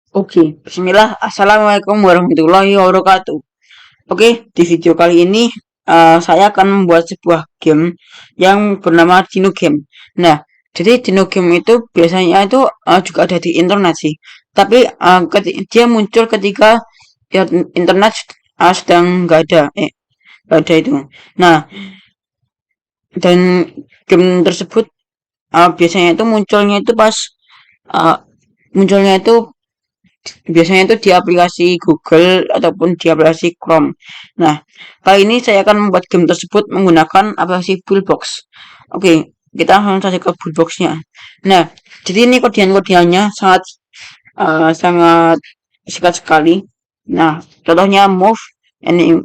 Oke, bismillah. Assalamualaikum warahmatullahi wabarakatuh. Oke, di video kali ini saya akan membuat sebuah game yang bernama Dino Game. Nah, jadi Dino Game itu biasanya itu juga ada di internet sih. Tapi dia muncul ketika ya, internet sedang nggak ada, nggak ada itu. Nah, dan game tersebut biasanya itu uh, munculnya itu biasanya itu di aplikasi Google ataupun di aplikasi Chrome. Nah, kali ini saya akan membuat game tersebut menggunakan aplikasi Bullbox. Oke, kita langsung saja ke Bullboxnya. Nah, jadi ini kodian-kodiannya sangat singkat sekali. Nah, contohnya move, ini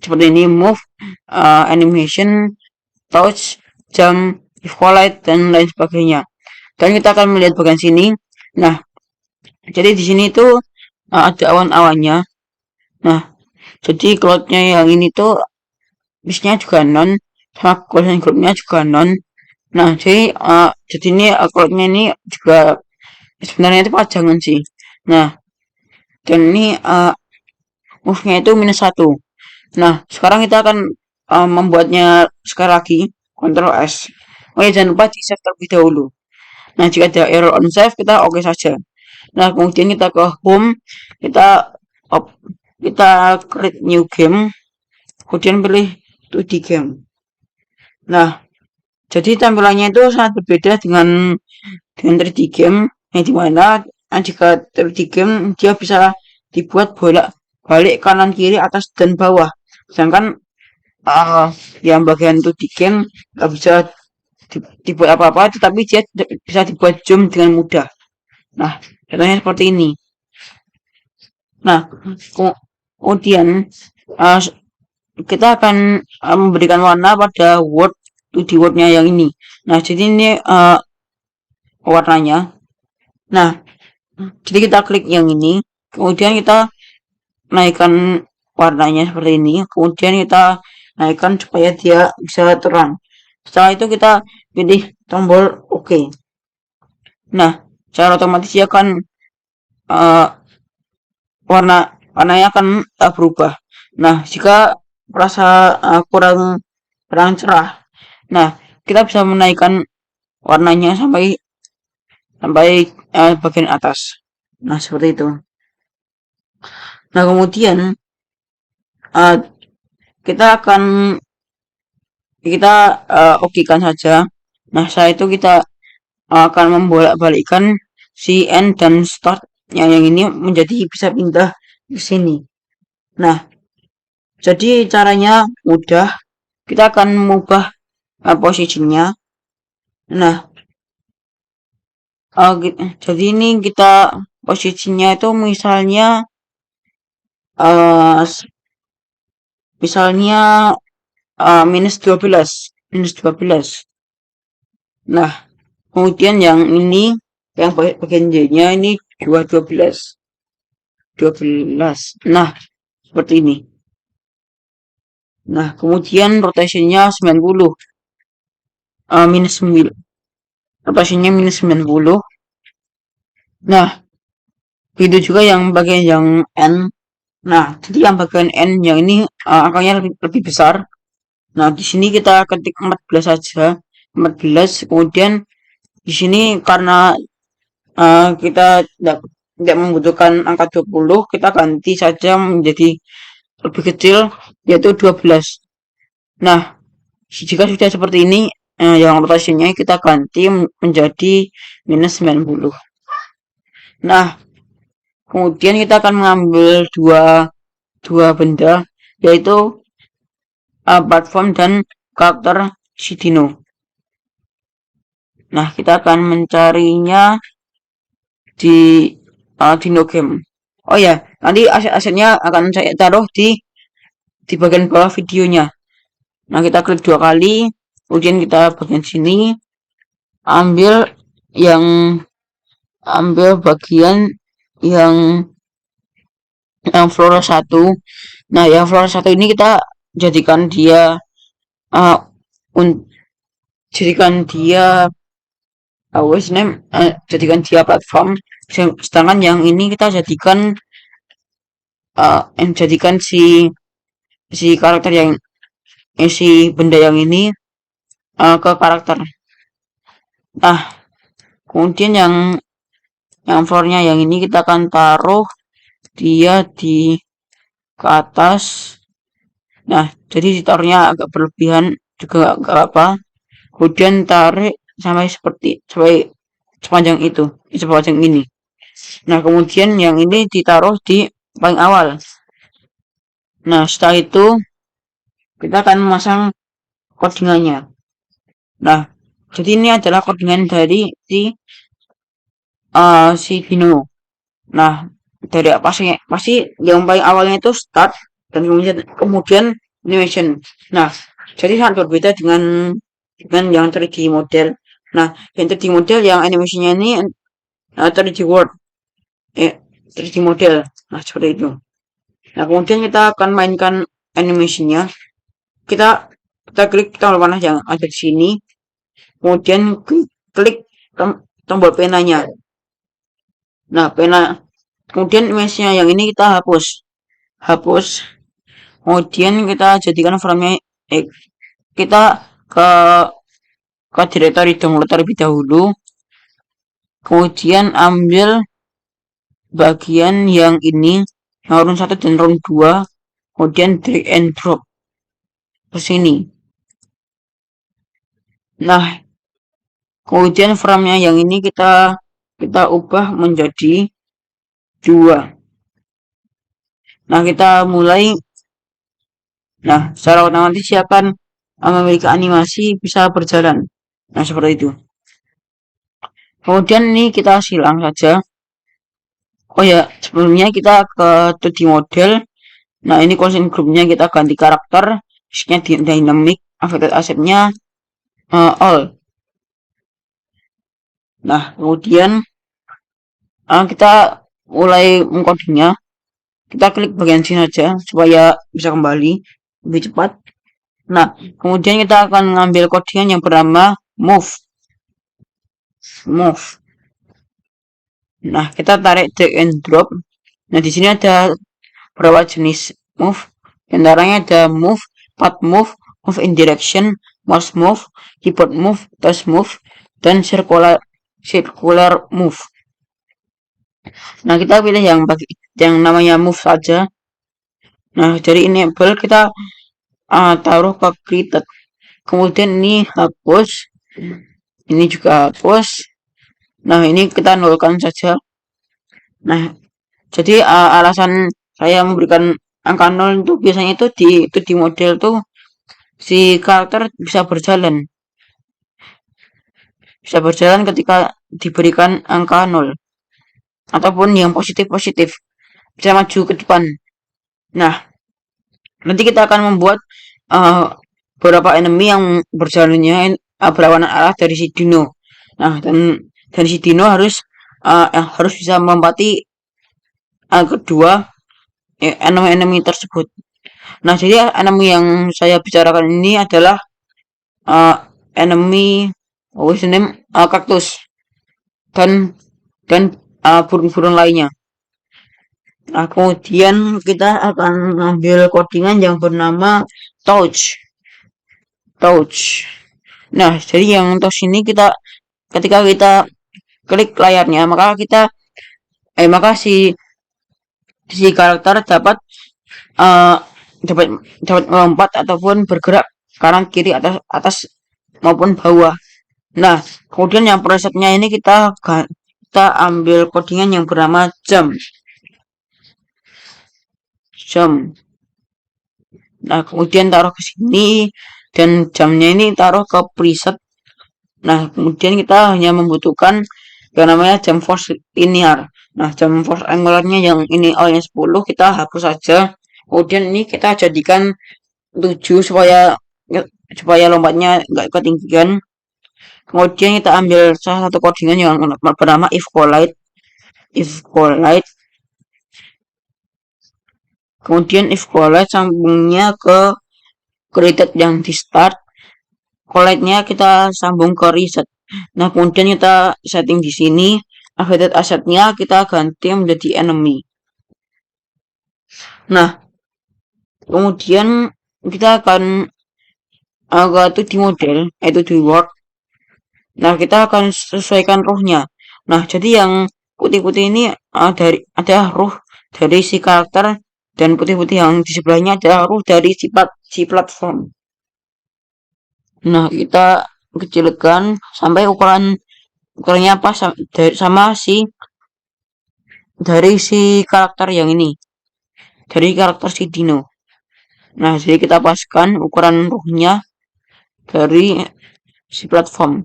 seperti ini move, animation, touch, jump, equalize dan lain sebagainya. Dan kita akan melihat bagian sini. Nah, jadi di sini tuh ada awan-awannya. Nah, jadi cloudnya yang ini tuh bisnya juga non, sama closing groupnya juga non. Nah, jadi ini cloudnya ini juga sebenarnya itu pajangan sih. Nah, dan ini move-nya itu -1. Nah, sekarang kita akan membuatnya sekali lagi, Ctrl S. Oh ya, jangan lupa di save terlebih dahulu. Nah, jika ada error on save, kita oke saja. Nah, kemudian kita ke home, kita kita klik new game, kemudian pilih 2D game. Nah, jadi tampilannya itu sangat berbeda dengan 3D game, yang dimana jika 3D game dia bisa dibuat bolak balik kanan kiri atas dan bawah, sedangkan yang bagian 2D game nggak bisa dibuat apa-apa, tetapi dia bisa dibuat zoom dengan mudah. Nah, contohnya seperti ini. Nah, kemudian uh, kita akan memberikan warna pada di wordnya yang ini. Nah, jadi ini warnanya. Nah, jadi kita klik yang ini, kemudian kita naikkan warnanya seperti ini, kemudian kita naikkan supaya dia bisa terang. Setelah itu kita pilih tombol OK. Nah, secara otomatis dia akan uh, warnanya akan berubah. Nah, jika merasa kurang cerah, nah kita bisa menaikkan warnanya sampai bagian atas. Nah, seperti itu. Nah, kemudian uh, kita akan okekan saja. Nah, setelah itu kita akan membolak-balikkan si end dan start yang ini menjadi bisa pindah ke sini. Nah, jadi caranya mudah. Kita akan mengubah posisinya. Nah, jadi ini kita posisinya itu uh, misalnya -12. Nah, kemudian yang ini yang bagian Y-nya ini 12. Nah, seperti ini. Nah, kemudian rotationnya 90. -9. Rotasinya -90. Nah, begitu juga yang bagian yang N. Nah, jadi yang bagian N yang ini angkanya lebih besar. Nah, di sini kita ketik 14 saja. 14. Kemudian di sini karena kita tidak membutuhkan angka 20, kita ganti saja menjadi lebih kecil, yaitu 12. Nah, jika sudah seperti ini, yang rotasinya kita ganti menjadi -90. Nah, kemudian kita akan mengambil dua benda, yaitu platform dan karakter si Dino. Nah, kita akan mencarinya di Dino Game. Oh ya, nanti aset-asetnya akan saya taruh di bagian bawah videonya. Nah, kita klik 2 kali, kemudian kita bagian sini, ambil yang bagian yang flora 1. Nah, yang flora 1 ini kita jadikan dia uh, jadikan dia always name jadikan dia platform, sedangkan yang ini kita jadikan si karakter yang si benda yang ini ke karakter. Nah, kemudian yang floornya yang ini kita akan taruh dia di ke atas. Nah, jadi ditaruhnya agak berlebihan juga gak apa. Kemudian tarik sampai sepanjang itu, sepanjang ini. Nah, kemudian yang ini ditaruh di paling awal. Nah, setelah itu kita akan memasang codingannya. Nah, jadi ini adalah codingan dari si Dino. Nah, dari pasti yang paling awalnya itu start dan kemudian animation. Nah, jadi sangat berbeda dengan yang 3D model. Nah, yang 3D model yang animasinya ini 3D world, 3D model. Nah, seperti itu. Nah, kemudian kita akan mainkan animasinya. Kita klik tombol panah yang ada di sini. Kemudian klik tombol penanya. Nah, kemudian image-nya yang ini kita hapus. Kemudian kita jadikan frame-nya kita ke directory download terlebih dahulu. Kemudian ambil bagian yang ini, yang round 1 dan round 2. Kemudian drag and drop ke sini. Nah, kemudian frame-nya yang ini kita ubah menjadi 2. Nah, kita mulai. Nah, secara otomatis akan memiliki animasi bisa berjalan. Nah, seperti itu. Kemudian ini kita silang saja. Oh ya, sebelumnya kita ke 2D model. Nah, ini constraint groupnya kita ganti karakter, isinya dynamic, affected assetnya all. Nah, kemudian kita mulai mengcodingnya. Kita klik bagian sini saja supaya bisa kembali lebih cepat. Nah, kemudian kita akan mengambil codingan yang bernama move. Nah, kita tarik drag and drop. Nah, di sini ada beberapa jenis move. Di antaranya ada move, path move, move in direction, mouse move, keyboard move, touch move, dan circular move. Nah, kita pilih yang namanya move saja. Nah, dari enable kita taruh ke created. Kemudian ini hapus. Ini juga hapus. Nah, ini kita nolkan saja. Nah, jadi alasan saya memberikan angka 0 itu biasanya itu di model tuh si karakter bisa berjalan ketika diberikan angka 0 ataupun yang positif bisa maju ke depan. Nah, nanti kita akan membuat beberapa enemy yang berjalannya berlawanan arah dari si Dino. Nah, dan si Dino harus bisa melempati kedua enemy tersebut. Nah, jadi enemy yang saya bicarakan ini adalah enemy name kaktus dan burung-burung lainnya. Nah, kemudian kita akan mengambil codingan yang bernama touch. Nah, jadi yang touch ini ketika kita klik layarnya, maka si karakter dapat melompat ataupun bergerak kanan kiri atas maupun bawah. Nah, kemudian yang presetnya ini kita ambil codingan yang bernama jump. Nah, kemudian taruh ke sini dan jamnya ini taruh ke preset. Nah, kemudian kita hanya membutuhkan yang namanya jump force linear. Nah, jump force angularnya yang ini awalnya 10 kita hapus saja. Kemudian ini kita jadikan 7 supaya lompatnya enggak ketinggian. Kemudian kita ambil salah satu codingan yang bernama if collide. Kemudian if collide sambungnya ke created yang di start. Collide-nya kita sambung ke reset. Nah, kemudian kita setting di sini affected assetnya kita ganti menjadi enemy. Nah, kemudian kita akan ke di model, yaitu di word. Nah, kita akan sesuaikan rohnya. Nah, jadi yang putih-putih ini ada ruh dari si karakter, dan putih-putih yang di sebelahnya adalah ruh dari si platform. Nah, kita kecilkan sampai ukurannya apa sama si karakter yang ini, dari karakter si Dino. Nah, jadi kita paskan ukuran ruhnya dari si platform.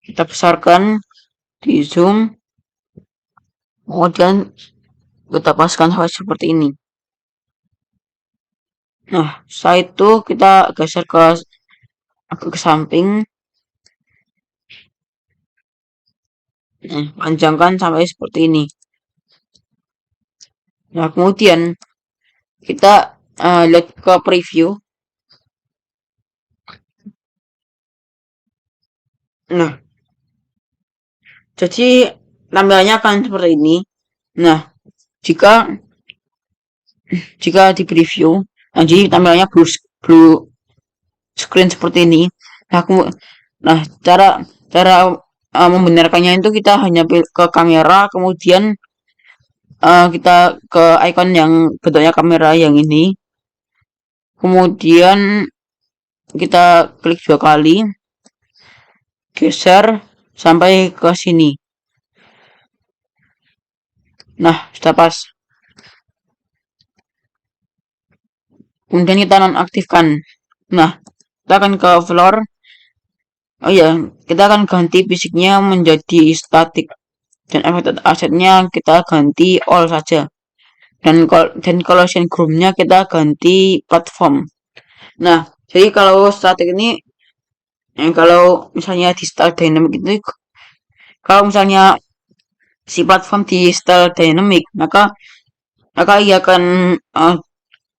Kita besarkan, di zoom, kemudian kita paskan sampai seperti ini. Nah, setelah itu kita geser ke samping. Nah, panjangkan sampai seperti ini. Nah, kemudian kita lihat ke preview. Nah, jadi tampilannya akan seperti ini. Nah, jika di preview, nah, jadi tampilannya blue screen seperti ini. Nah, cara membenarkannya itu kita hanya ke kamera, kemudian kita ke icon yang bentuknya kamera yang ini, kemudian kita klik 2 kali, geser sampai ke sini. Nah, sudah pas. Kemudian kita nonaktifkan. Nah, kita akan ke floor. Oh iya, kita akan ganti fisiknya menjadi static, dan affected assetnya kita ganti all saja. Dan collision groupnya kita ganti platform. Nah, jadi kalau static ini, kalau misalnya di style dynamic itu, kalau misalnya si platform di style dynamic, maka ia akan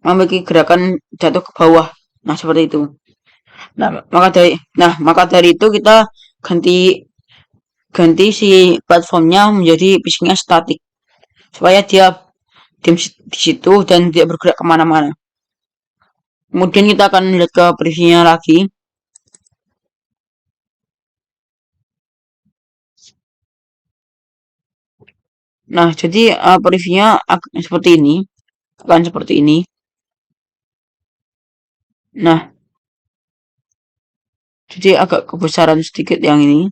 memiliki gerakan jatuh ke bawah. Nah, seperti itu. Maka dari itu kita ganti si platformnya menjadi fisiknya statik, supaya dia di situ dan tidak bergerak kemana-mana. Kemudian kita akan lihat ke previewnya lagi. Nah, jadi previewnya akan seperti ini. Nah, jadi agak kebesaran sedikit yang ini.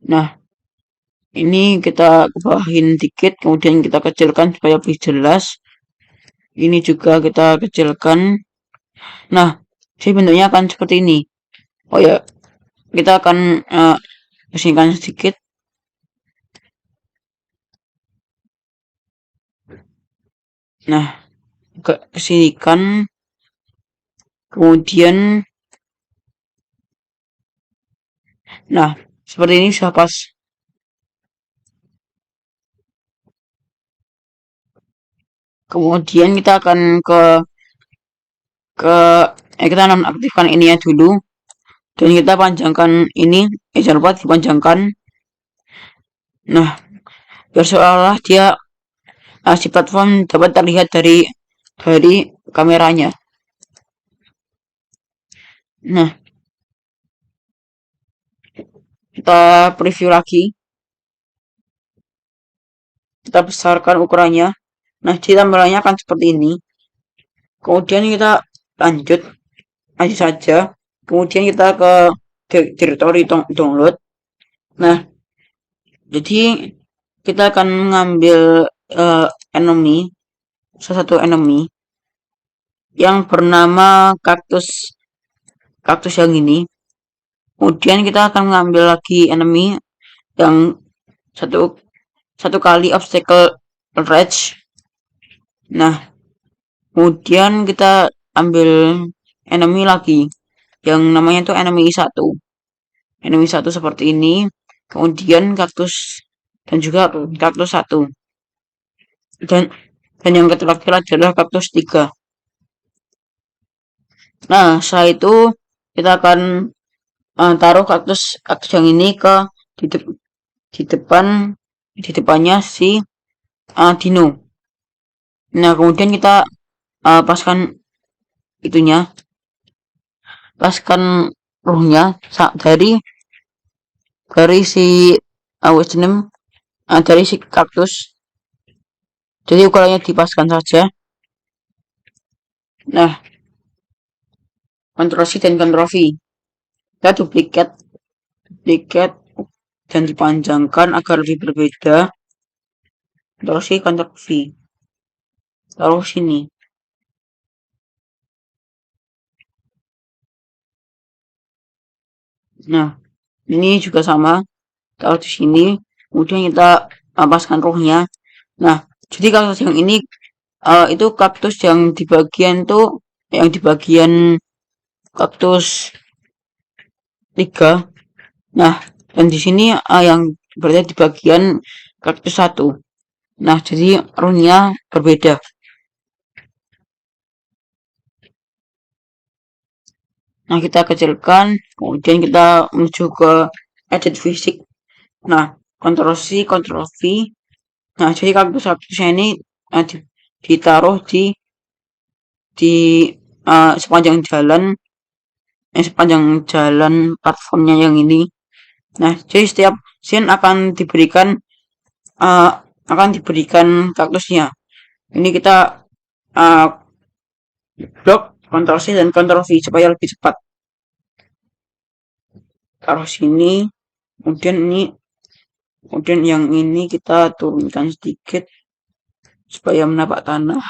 Nah, ini kita kebawahin dikit, kemudian kita kecilkan supaya lebih jelas. Ini juga kita kecilkan. Nah, jadi bentuknya akan seperti ini. Oh ya, kita akan kesingkan sedikit. Nah, kesinikan, kemudian, nah, seperti ini sudah pas. Kemudian kita akan kita nonaktifkan ini ya dulu, dan kita panjangkan ini. Jangan lupa dipanjangkan. Nah, biar seolah dia si platform dapat terlihat dari kameranya. Nah, kita preview lagi. Kita besarkan ukurannya. Nah, jadi tampilannya akan seperti ini. Kemudian kita lanjut saja. Kemudian kita ke directory download. Nah, jadi kita akan mengambil enemy, salah satu enemy yang bernama kaktus yang ini. Kemudian kita akan mengambil lagi enemy yang satu kali obstacle rage. Nah, kemudian kita ambil enemy lagi yang namanya itu enemy 1 seperti ini. Kemudian kaktus, dan juga kaktus 1, dan yang terakhir adalah kaktus 3. Nah, setelah itu kita akan taruh kaktus yang ini ke di, de, di depannya si Dino. Nah, kemudian kita paskan itunya, paskan rohnya dari si dari si kaktus. Jadi ukurannya dipaskan saja. Nah, Ctrl C dan Ctrl V. Kita duplikat dan dipanjangkan agar lebih berbeda. Ctrl C, Ctrl V. Taruh sini. Nah, ini juga sama. Taruh di sini. Kemudian kita paskan rohnya. Nah, jadi kaktus yang ini itu kaktus yang di bagian kaktus 3. Nah, dan di sini yang berada di bagian kaktus 1. Nah, jadi rohnya berbeda. Nah, kita kecilkan, kemudian kita menuju ke edit fisik. Nah, Ctrl C, Ctrl V. Nah, jadi kaktus-kaktusnya ini ditaruh di sepanjang jalan platformnya yang ini. Nah, jadi setiap scene akan diberikan kaktusnya. Ini kita blok Ctrl C dan Ctrl V supaya lebih cepat. Taruh sini, kemudian yang ini kita turunkan sedikit supaya menapak tanah.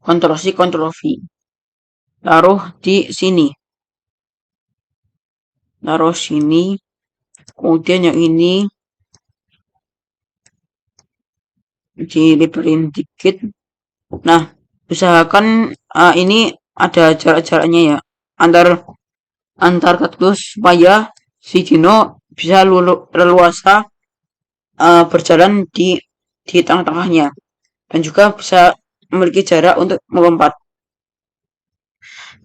Ctrl C, Ctrl V. Taruh di sini. Taruh sini. Kemudian yang ini dilebarin dikit. Nah, usahakan ini ada jarak-jaraknya ya antar kaktus supaya si Dino bisa leluasa berjalan di tengah-tengahnya dan juga bisa memiliki jarak untuk melompat.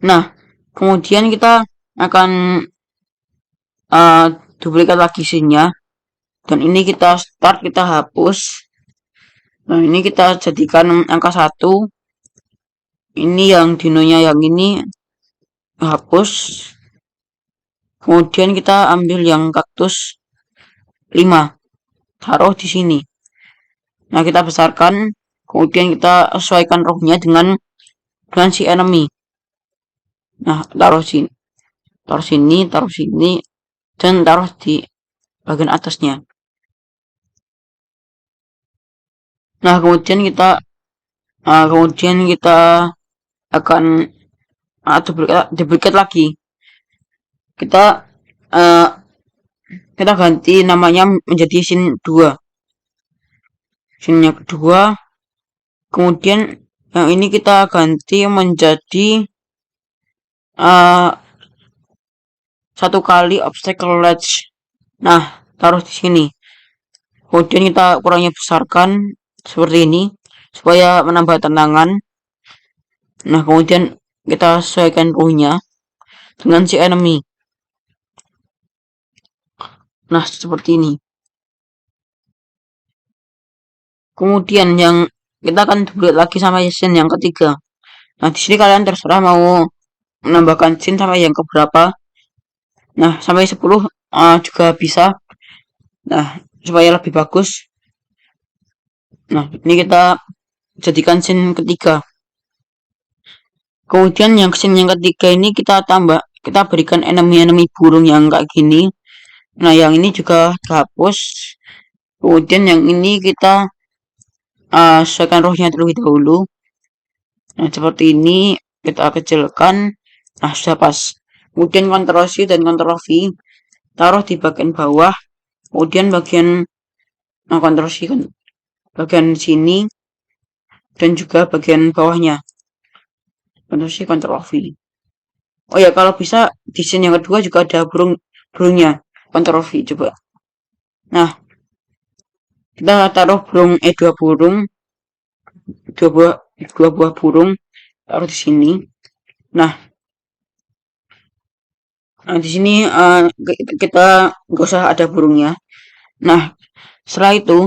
Nah, kemudian kita akan duplikat lagi scene-nya, dan ini kita hapus. Nah, ini kita jadikan angka 1. Ini yang dinonya yang ini hapus. Kemudian kita ambil yang kaktus 5, taruh di sini. Nah, kita besarkan, kemudian kita sesuaikan rohnya dengan si enemy. Nah, taruh sini, dan taruh di bagian atasnya. Nah, kemudian kita akan duplikat lagi. Kita ganti namanya menjadi scene 2. Scene yang kedua. Kemudian yang ini kita ganti menjadi 1 kali obstacle ledge. Nah, taruh di sini. Kemudian kita kurangnya besarkan seperti ini supaya menambah tantangan. Nah, kemudian kita sesuaikan rohnya dengan si enemy. Nah, seperti ini. Kemudian yang kita akan duplikat lagi sama scene yang ketiga. Nah, di sini kalian terserah mau menambahkan scene sampai yang keberapa. Nah, sampai 10 juga bisa. Nah, supaya lebih bagus. Nah, ini kita jadikan scene ketiga. Kemudian yang scene yang ketiga ini kita berikan enemy burung yang kayak gini. Nah, yang ini juga dihapus. Kemudian yang ini kita sesuaikan rohnya terlebih dahulu. Nah, seperti ini kita kecilkan. Nah, sudah pas. Kemudian Ctrl C dan Ctrl V, taruh di bagian bawah. Kemudian Ctrl C bagian sini dan juga bagian bawahnya. Ctrl C, Ctrl V. Oh ya, kalau bisa di scene yang kedua juga ada burungnya. Ctrl V coba. Nah, kita taruh dua buah burung taruh di sini. Nah, Nah, di sini kita nggak usah ada burungnya. Nah, setelah itu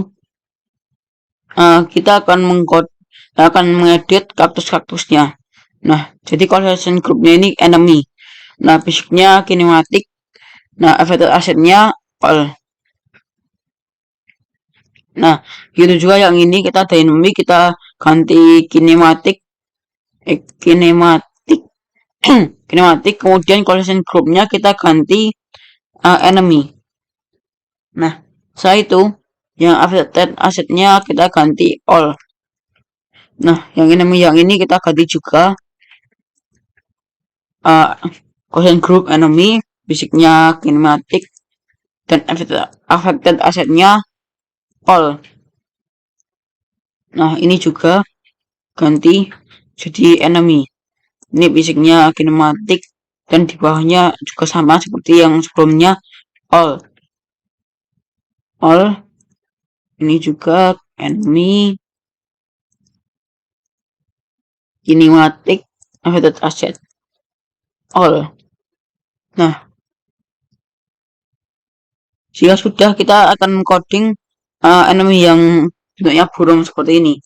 kita akan mengedit kaktusnya. Nah, jadi collection groupnya ini enemy. Nah, basicnya kinematic. Nah, affected assetnya all. Nah, gitu juga yang ini kita dynamic, kita ganti kinematic, kinematic, kinematic. Kemudian collision groupnya kita ganti enemy. Nah, setelah itu yang affected assetnya kita ganti all. Nah, yang ini kita ganti juga collision group enemy, basicnya kinematic, dan affected assetnya all. Nah, ini juga ganti jadi enemy. Ini basicnya kinematic, dan di bawahnya juga sama seperti yang sebelumnya, all. Ini juga enemy, kinematic, affected asset, all. Nah, jika sudah, kita akan coding enemy yang bentuknya burung seperti ini.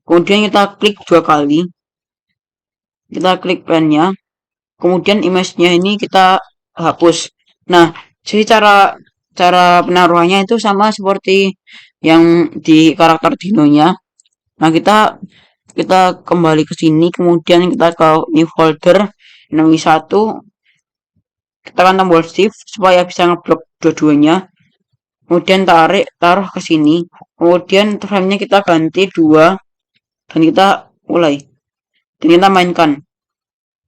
Kemudian kita klik 2 kali, kita klik pennya, kemudian image-nya ini kita hapus. Nah, jadi cara penaruhannya itu sama seperti yang di karakter dinonya. Nah, kita kembali ke sini, kemudian kita ke new folder, enemy 1, tekan tombol shift supaya bisa ngeblok dua-duanya. Kemudian taruh ke sini. Kemudian frame-nya kita ganti 2, dan kita mulai. Dan kita mainkan.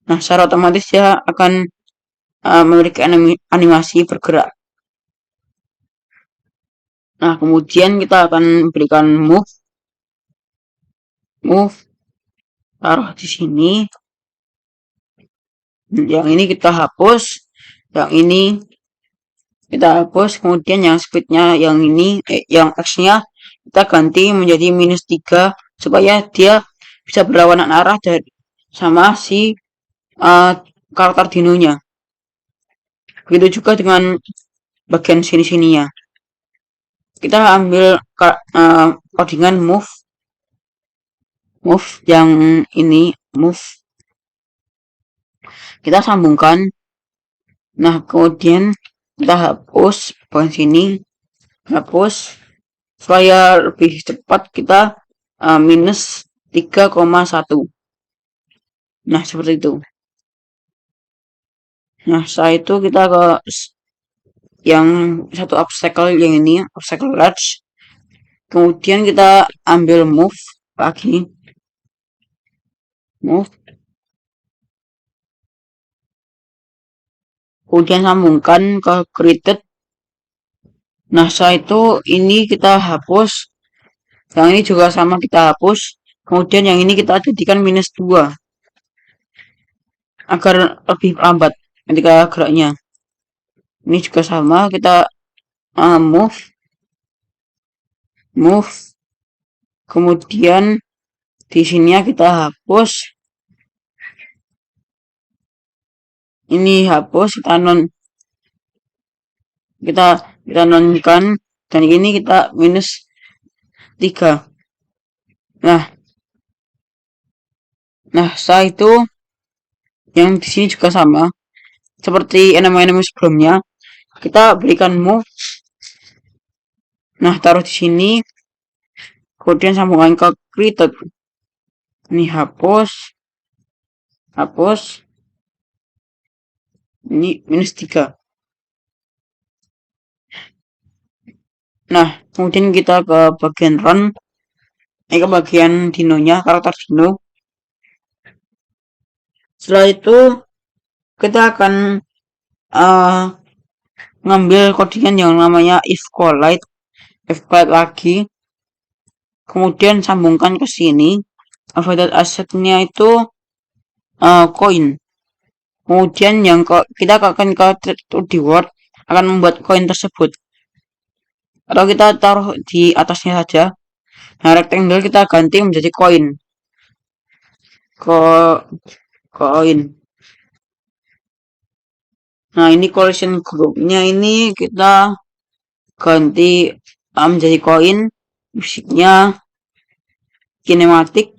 Nah, secara otomatis dia akan memiliki animasi bergerak. Nah, kemudian kita akan berikan move, taruh di sini. Yang ini kita hapus, yang ini kita hapus. Kemudian yang speednya yang ini, yang x-nya kita ganti menjadi -3 supaya dia bisa berlawanan arah dari sama si karakter dinonya. Begitu juga dengan bagian sini-sininya. Kita ambil codingan move yang ini, move. Kita sambungkan. Nah, kemudian kita hapus bagian sini, hapus supaya lebih cepat. Kita -3,1. Nah, seperti itu. Nah, setelah itu kita ke yang satu obstacle, yang ini obstacle ledge. Kemudian kita ambil move lagi, kemudian sambungkan ke created. Nah, setelah itu ini kita hapus, yang ini juga sama kita hapus. Kemudian yang ini kita jadikan -2 agar lebih lambat ketika geraknya. Ini juga sama, kita move, kemudian di sini kita hapus, ini hapus, kita nonkan, dan ini kita -3. Nah, setelah itu yang di sini juga sama seperti enemy sebelumnya. Kita berikan move. Nah, taruh di sini, kemudian sambungkan ke created. Ini hapus, ini -3. Nah, kemudian kita ke bagian run, ke bagian dinonya, karakter dino. Setelah itu kita akan ngambil codingan yang namanya if collide lagi, kemudian sambungkan ke sini. Affected assetnya itu koin. Kemudian yang kita akan ke to word, akan membuat koin tersebut, atau kita taruh di atasnya saja. Nah, rectangle kita ganti menjadi koin. Nah, ini collision groupnya ini kita ganti menjadi koin, musiknya kinematik,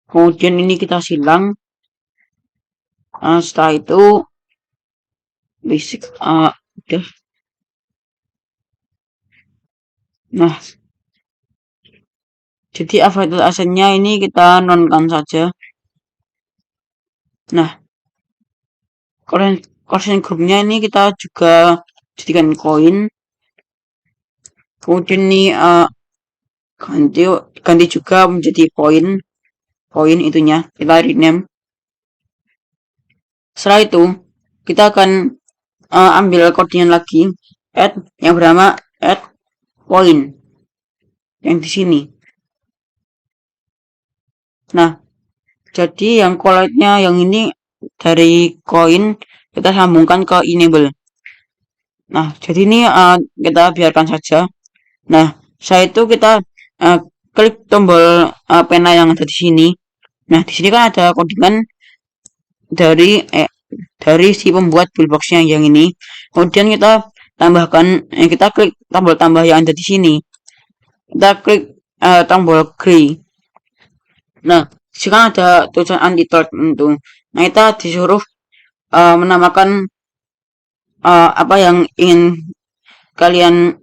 kemudian ini kita silang. Setelah itu basic udah. Nah, jadi available asetnya ini kita nonkan saja. Nah, collision groupnya ini kita juga jadikan koin. Kemudian ini ganti juga menjadi koin itunya kita rename. Setelah itu kita akan ambil codingan lagi, add yang bernama add coin yang di sini. Nah, jadi yang collect-nya yang ini dari koin kita sambungkan ke enable. Nah, jadi ini kita biarkan saja. Nah, setelah itu kita klik tombol pena yang ada di sini. Nah, di sini kan ada codingan dari si pembuat bullboxnya yang ini. Kemudian kita tambahkan, kita klik tombol tambah yang ada di sini. Kita klik tombol gray. Nah, sekarang ada tulisan untitled itu. Nah, kita disuruh menamakan apa yang ingin kalian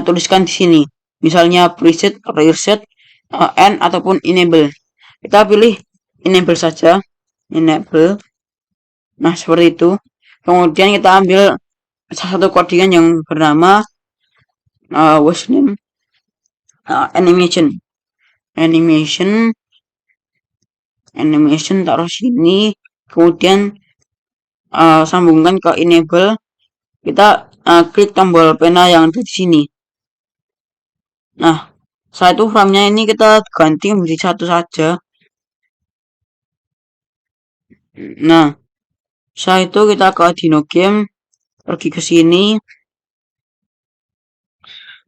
tuliskan di sini. Misalnya preset, reset, end ataupun enable. Kita pilih enable saja. Enable. Nah, seperti itu. Kemudian kita ambil salah satu codingan yang bernama was name animation taruh sini, kemudian sambungkan ke enable. Kita klik tombol pena yang ada di sini. Nah, setelah itu frame-nya ini kita ganti menjadi satu saja. Nah, setelah itu kita ke Dino Game, pergi ke sini.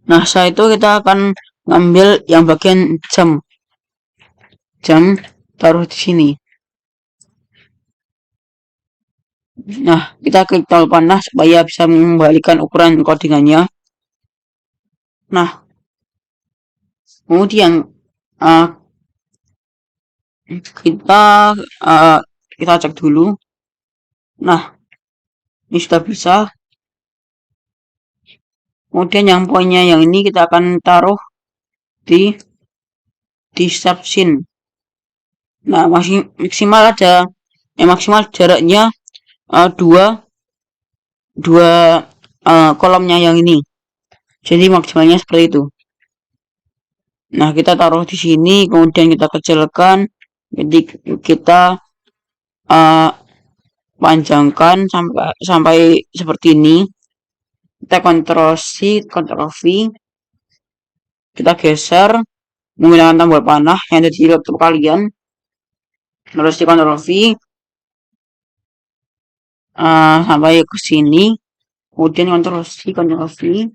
Nah, setelah itu kita akan ngambil yang bagian jam taruh di sini. Nah, kita klik tombol panah supaya bisa mengembalikan ukuran codingannya. Nah, kemudian kita cek dulu. Nah, ini sudah bisa. Kemudian yang poinnya yang ini kita akan taruh di step scene. Nah, maksimal jaraknya dua kolomnya yang ini. Jadi maksimalnya seperti itu. Nah, kita taruh di sini, kemudian kita kecilkan. Jadi kita panjangkan sampai seperti ini. Kita Ctrl C, Ctrl V. Kita geser menggunakan tombol panah yang ada di laptop kalian. Terus di Ctrl V sampai ke sini. Kemudian Ctrl C, Ctrl V.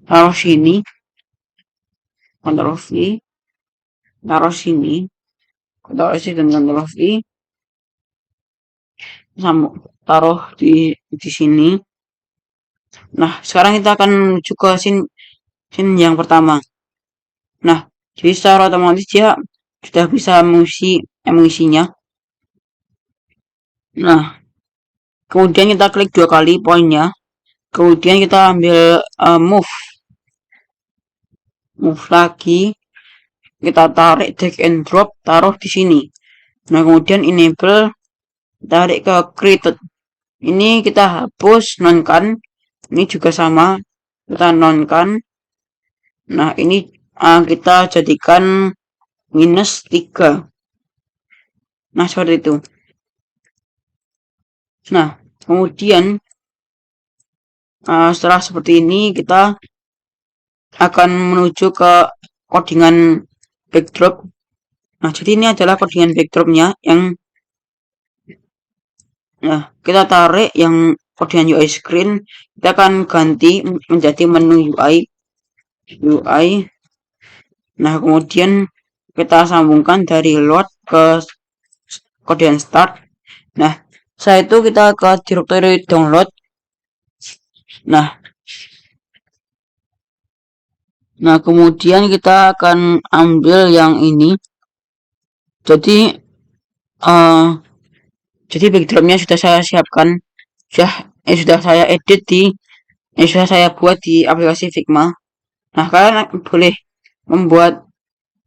Taruh sini. Ctrl V. Taruh sini. Ctrl C dan Ctrl V. Taruh di sini. Nah, sekarang kita akan menuju ke scene yang pertama. Nah, jadi secara otomatis dia sudah bisa mengisinya. Nah, kemudian kita klik 2 kali poinnya. Kemudian kita ambil move lagi. Kita tarik drag and drop, taruh di sini. Nah, kemudian enable, tarik ke created. Ini kita hapus nonkan. Ini juga sama, kita nonkan. Nah, ini kita jadikan -3. Nah, seperti itu. Nah, kemudian setelah seperti ini kita akan menuju ke codingan backdrop. Nah, jadi ini adalah codingan backdropnya yang kita tarik yang codingan UI screen. Kita akan ganti menjadi menu UI. Nah, kemudian kita sambungkan dari load ke kemudian start. Nah, setelah itu kita ke directory download. Nah, kemudian kita akan ambil yang ini. Jadi backdropnya sudah saya siapkan, sudah saya edit sudah saya buat di aplikasi Figma. Nah, kalian boleh membuat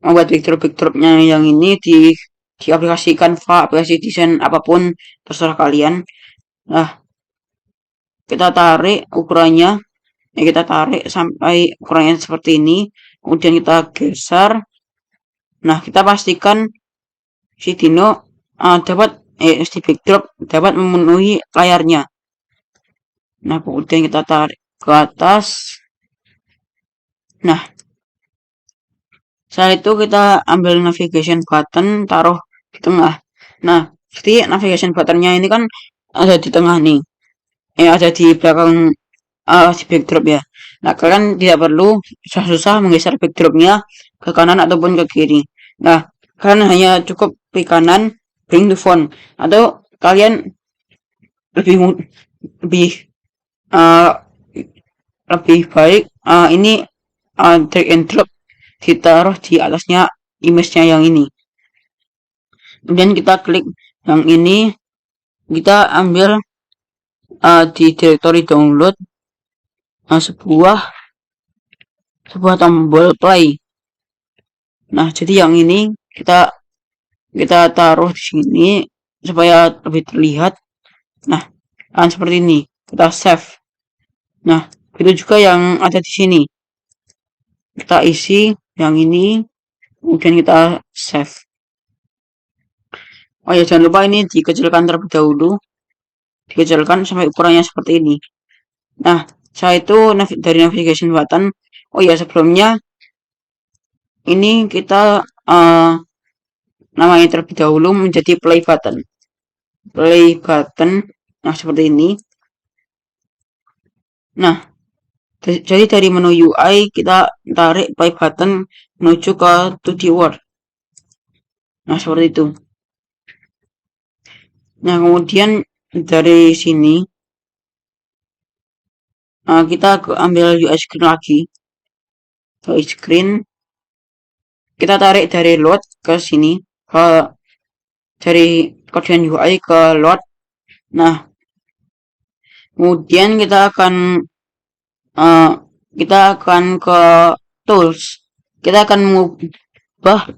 backdropnya yang ini di aplikasi Canva, aplikasi desain apapun terserah kalian. Nah, kita tarik ukurannya, kita tarik sampai ukurannya seperti ini, kemudian kita geser. Nah, kita pastikan si Dino si backdrop dapat memenuhi layarnya. Nah, kemudian kita tarik ke atas. Nah, setelah itu kita ambil navigation button, taruh di tengah. Nah, jadi navigation buttonnya ini kan ada di tengah nih, ada di belakang si backdrop ya. Nah, kalian tidak perlu susah-susah menggeser backdropnya ke kanan ataupun ke kiri. Nah, kalian hanya cukup klik kanan, bring to phone, atau kalian lebih baik ini drag and drop ditaruh di atasnya image-nya yang ini. Kemudian kita klik yang ini, kita ambil di directory download sebuah tombol play. Nah, jadi yang ini kita taruh di sini supaya lebih terlihat. Nah, seperti ini kita save. Nah, itu juga yang ada di sini, kita isi yang ini, kemudian kita save. Oh ya, jangan lupa ini dikecilkan terlebih dahulu, dikecilkan sampai ukurannya seperti ini. Nah, setelah itu dari navigation button, oh ya, sebelumnya ini kita namanya terlebih dahulu menjadi play button. Nah, seperti ini. Nah, jadi dari menu UI kita tarik play button menuju ke 2D World. Nah, seperti itu. Nah, kemudian dari sini kita ambil UI screen lagi. UI screen kita tarik dari load ke sini, dari kodean UI ke load. Nah, kemudian kita akan ke tools. Kita akan mengubah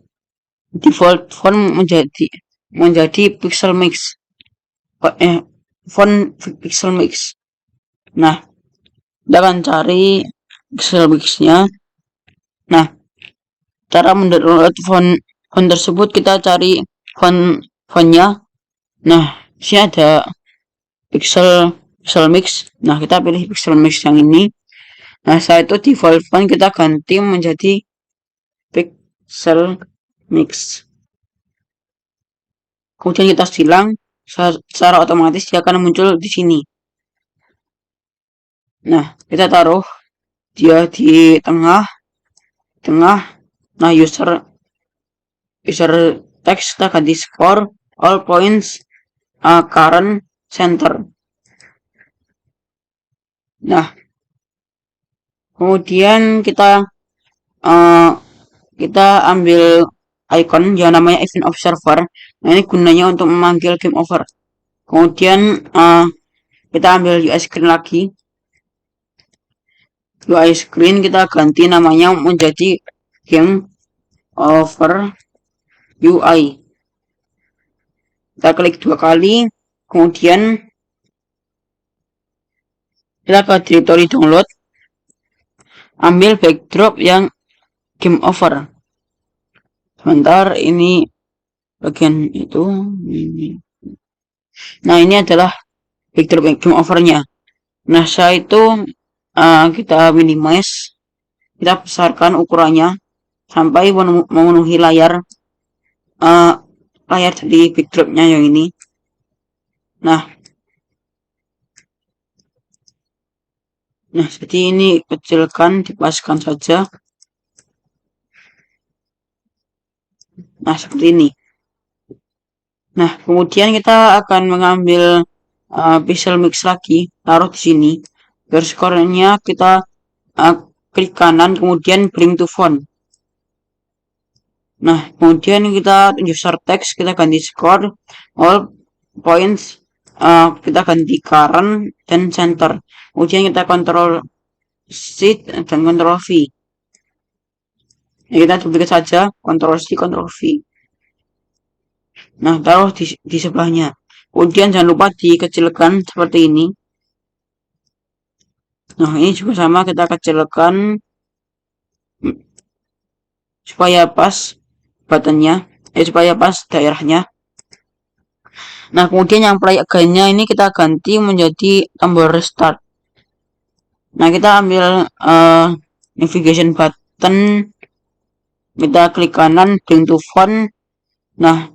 default font menjadi pixel mix. Font pixel mix. Nah, kita akan cari pixel mix-nya. Nah, cara mendownload font tersebut, kita cari fontnya. Nah, di sini ada pixel mix. Nah, kita pilih pixel mix yang ini. Nah, setelah itu default font kita ganti menjadi pixel mix. Kemudian kita silang, secara otomatis dia akan muncul di sini. Nah, kita taruh dia di tengah. Nah, user text kita ganti score all points current center. Nah, kemudian kita ambil icon yang namanya event observer. Nah, ini gunanya untuk memanggil game over. Kemudian kita ambil UI screen lagi. UI screen kita ganti namanya menjadi game over UI. Kita klik 2 kali, kemudian kita ke directory download, ambil backdrop yang game over. Sebentar, ini bagian itu. Nah, ini adalah backdrop game overnya. Nah, setelah itu kita minimize, kita besarkan ukurannya sampai memenuhi layar dari backdropnya yang ini. Nah, jadi ini kecilkan, dipaskan saja. Nah, seperti ini. Nah, kemudian kita akan mengambil pixel mix lagi, taruh di sini. Garis skornya kita klik kanan, kemudian bring to font. Nah, kemudian kita user text, kita ganti score, all points, kita ganti current dan center. Kemudian kita kontrol shift dan kontrol V. Ya, kita duplicate saja, kontrol C, kontrol V. Nah, taruh di sebelahnya. Kemudian jangan lupa dikecilkan seperti ini. Nah, ini juga sama, kita kecilkan supaya pas buttonnya, supaya pas daerahnya. Nah, kemudian yang play again-nya ini kita ganti menjadi tombol restart. Nah, kita ambil navigation button, kita klik kanan, bring to font. Nah,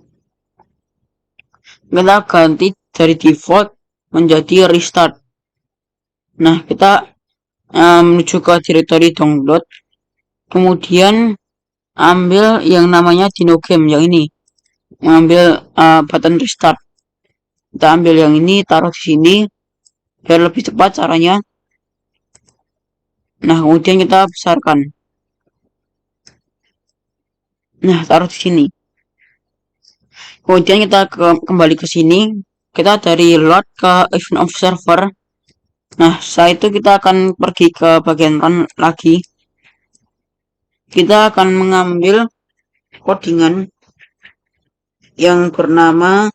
kita ganti dari default menjadi restart. Nah, kita menuju ke directory download, kemudian ambil yang namanya Dino Game yang ini, mengambil button restart. Kita ambil yang ini, taruh di sini biar lebih cepat caranya. Nah, kemudian kita besarkan. Nah, taruh di sini. Kemudian kita kembali ke sini. Kita dari load ke event observer. Nah, setelah itu kita akan pergi ke bagian run lagi. Kita akan mengambil codingan yang bernama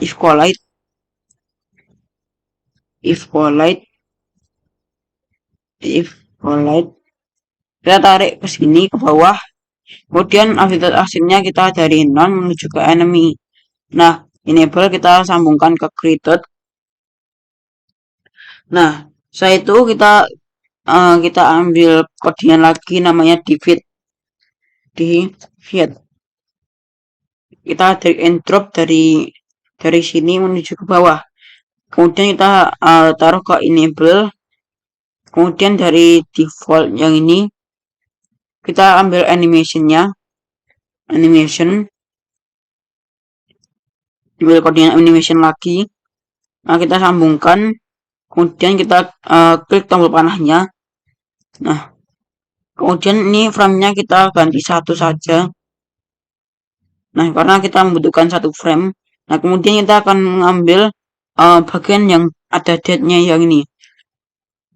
if collide, kita tarik ke sini ke bawah. Kemudian aktivitas aslinya kita dari non menuju ke enemy. Nah, enable kita sambungkan ke created. Nah, setelah itu kita ambil codingan lagi namanya divide. Kita drag and drop dari sini menuju ke bawah. Kemudian kita taruh ke enable. Kemudian dari default yang ini kita ambil animation, ambil codingan animation lagi. Nah, kita sambungkan. Kemudian kita klik tombol panahnya. Nah, kemudian ini frame-nya kita ganti satu saja. Nah, karena kita membutuhkan satu frame. Nah, kemudian kita akan mengambil bagian yang ada date-nya yang ini.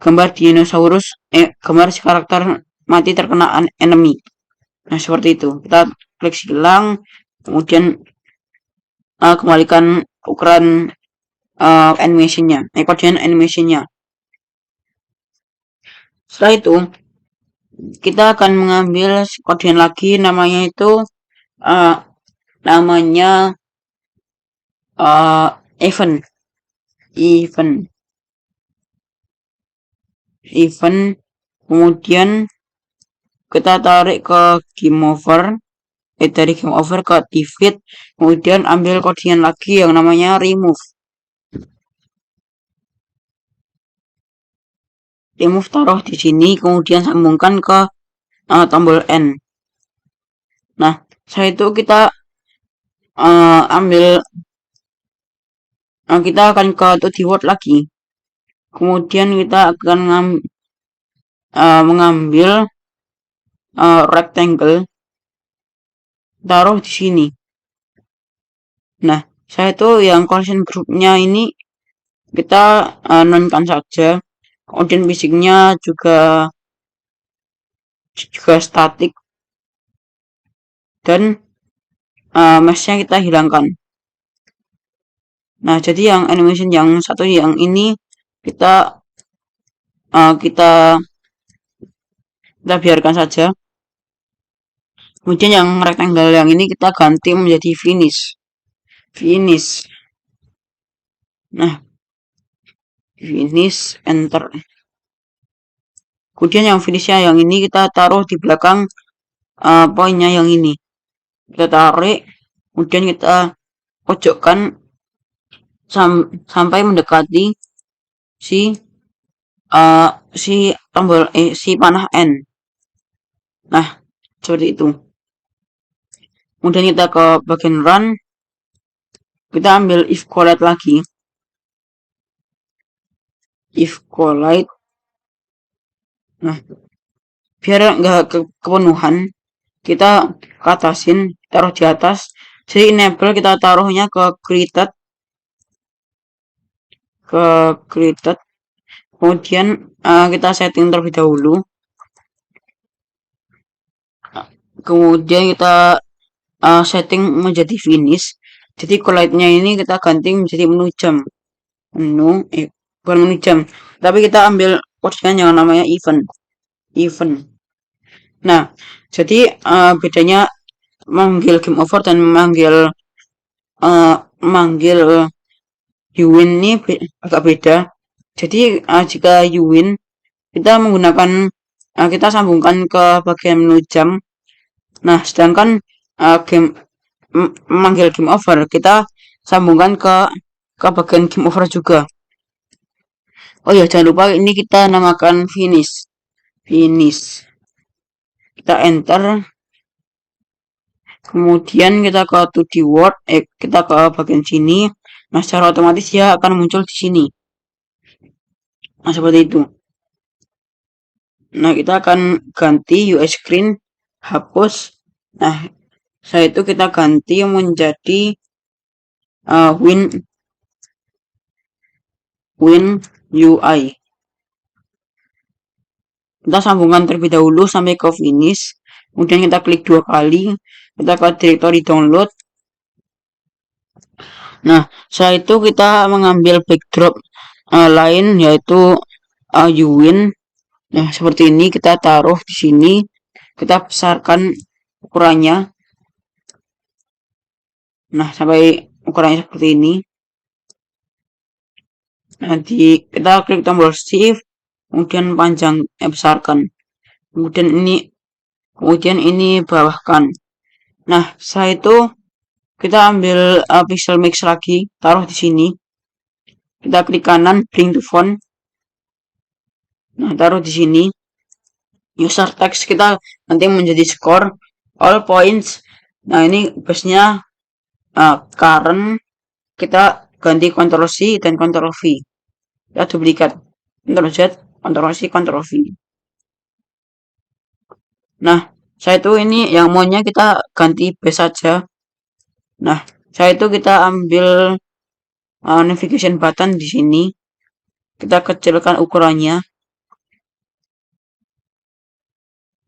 Gambar dinosaurus, gambar si karakter mati terkena enemy. Nah, seperti itu. Kita klik silang, kemudian kembalikan ukuran animation-nya, koordinat animation-nya. Setelah itu, kita akan mengambil koordinat lagi, namanya itu event. Kemudian kita tarik ke game over, dari game over ke divide, kemudian ambil koordinat lagi yang namanya remove. Taruh di sini, kemudian sambungkan ke tombol N. Nah, setelah itu kita kita akan ke to lagi. Kemudian kita akan mengambil rectangle, taruh di sini. Nah, saya itu yang collision groupnya ini kita nonkan saja. Kemudian basicnya juga statik, dan meshnya kita hilangkan. Nah, jadi yang animation yang satu yang ini kita biarkan saja. Kemudian yang rectangle yang ini kita ganti menjadi finish. Nah, finish, enter. Kemudian yang finishnya yang ini kita taruh di belakang poinnya yang ini. Kita tarik, kemudian kita pojokkan sampai mendekati si panah N. Nah, seperti itu. Kemudian kita ke bagian run. kita ambil if collide lagi. If collide, nah biar nggak kepenuhan, kita atasin, taruh di atas. Jadi enable kita taruhnya ke created, kemudian kita setting terlebih dahulu, kemudian kita setting menjadi finish. Jadi collide-nya ini kita ganti menjadi menu jam, bukan menu jam, tapi kita ambil postingan yang namanya event. Nah, jadi bedanya manggil game over dan manggil you win ini agak beda. Jadi jika you win, kita menggunakan kita sambungkan ke bagian menu jam. Nah, sedangkan memanggil game over, kita sambungkan ke bagian game over juga. Oh ya, jangan lupa ini kita namakan finish. Kita enter, kemudian kita ke 2D word, kita ke bagian sini. Nah, secara otomatis dia akan muncul di sini. Nah, seperti itu. Nah, kita akan ganti UI screen, hapus. Nah, setelah itu kita ganti menjadi win UI. Kita sambungkan terlebih dahulu sampai ke finish. Kemudian kita klik 2 kali. Kita ke directory download. Nah, setelah itu kita mengambil backdrop lain, yaitu uwin. Nah, seperti ini kita taruh di sini. Kita besarkan ukurannya. Nah, sampai ukurannya seperti ini. Nanti kita klik tombol shift, kemudian panjang, besarkan. Kemudian ini bawahkan. Nah, setelah itu kita ambil pixel mix lagi, taruh di sini. Kita klik kanan, bring to font. Nah, taruh di sini. User text kita nanti menjadi score all points. Nah, ini busnya current, kita ganti Ctrl C dan Ctrl V. Kita duplikat, Ctrl Z, Ctrl C, Ctrl V. Nah, saya itu ini yang maunya kita ganti base saja. Nah, saya itu kita ambil navigation button di sini. Kita kecilkan ukurannya.